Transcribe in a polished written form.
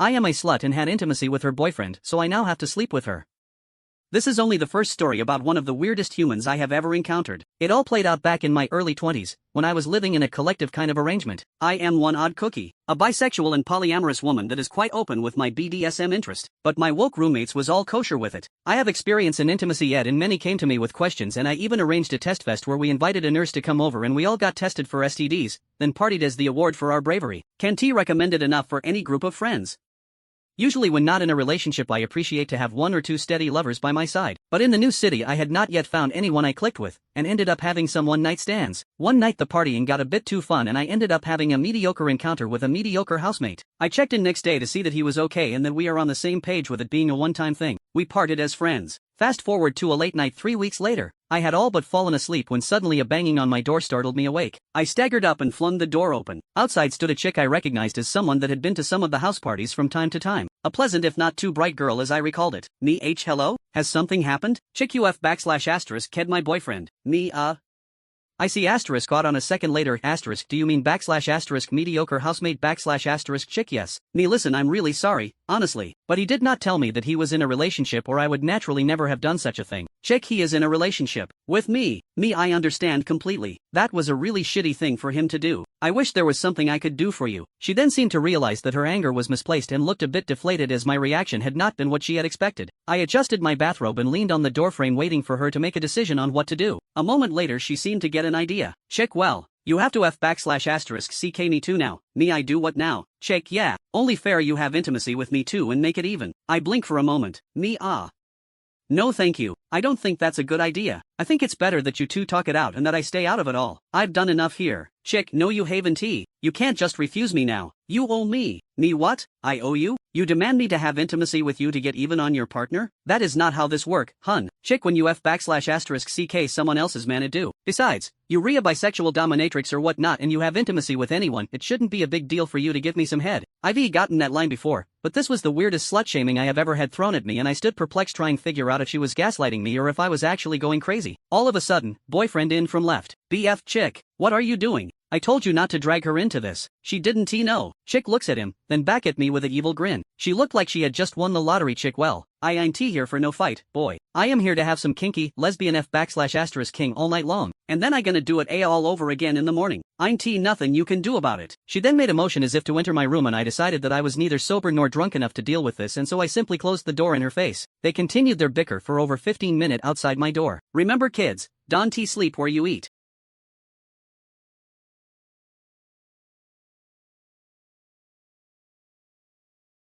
I am a slut and had intimacy with her boyfriend, so I now have to sleep with her. This is only the first story about one of the weirdest humans I have ever encountered. It all played out back in my early 20s, when I was living in a collective kind of arrangement. I am one odd cookie, a bisexual and polyamorous woman that is quite open with my BDSM interest, but my woke roommates was all kosher with it. I have experience in intimacy yet, and many came to me with questions, and I even arranged a test fest where we invited a nurse to come over and we all got tested for STDs, then partied as the award for our bravery. Can't recommend it enough for any group of friends. Usually when not in a relationship I appreciate to have one or two steady lovers by my side, but in the new city I had not yet found anyone I clicked with, and ended up having some one-night stands. One night the partying got a bit too fun and I ended up having a mediocre encounter with a mediocre housemate. I checked in next day to see that he was okay and that we are on the same page with it being a one-time thing. We parted as friends. Fast forward to a late night 3 weeks later. I had all but fallen asleep when suddenly a banging on my door startled me awake. I staggered up and flung the door open. Outside stood a chick I recognized as someone that had been to some of the house parties from time to time. A pleasant if not too bright girl as I recalled it. Me hello? Has something happened? Chick UF / ked my boyfriend. Me I see asterisk odd on a second later asterisk do you mean / mediocre housemate / chick yes. Me listen I'm really sorry, honestly, but he did not tell me that he was in a relationship or I would naturally never have done such a thing. Chick he is in a relationship. With me. Me I understand completely. That was a really shitty thing for him to do. I wish there was something I could do for you. She then seemed to realize that her anger was misplaced and looked a bit deflated as my reaction had not been what she had expected. I adjusted my bathrobe and leaned on the doorframe waiting for her to make a decision on what to do. A moment later she seemed to get an idea. Chick well, you have to F / ck me too now. Me I do what now? Chick yeah, only fair you have intimacy with me too and make it even. I blink for a moment. Me no thank you, I don't think that's a good idea. I think it's better that you two talk it out and that I stay out of it all. I've done enough here. Chick no you haven't. You can't just refuse me now. You owe me. Me what? I owe you? You demand me to have intimacy with you to get even on your partner? That is not how this work, hun. Chick when you F / ck someone else's man it do. Besides, you a bisexual dominatrix or whatnot and you have intimacy with anyone, it shouldn't be a big deal for you to give me some head. I've gotten that line before, but this was the weirdest slut shaming I have ever had thrown at me and I stood perplexed trying to figure out if she was gaslighting me or if I was actually going crazy. All of a sudden, boyfriend in from left. BF chick, what are you doing? I told you not to drag her into this. She didn't know. Chick looks at him, then back at me with an evil grin. She looked like she had just won the lottery. Chick well, I ain't here for no fight, boy. I am here to have some kinky, lesbian F / king all night long. And then I gonna do it all over again in the morning. Ain't nothing you can do about it. She then made a motion as if to enter my room and I decided that I was neither sober nor drunk enough to deal with this and so I simply closed the door in her face. They continued their bicker for over 15 minutes outside my door. Remember kids, don't sleep where you eat.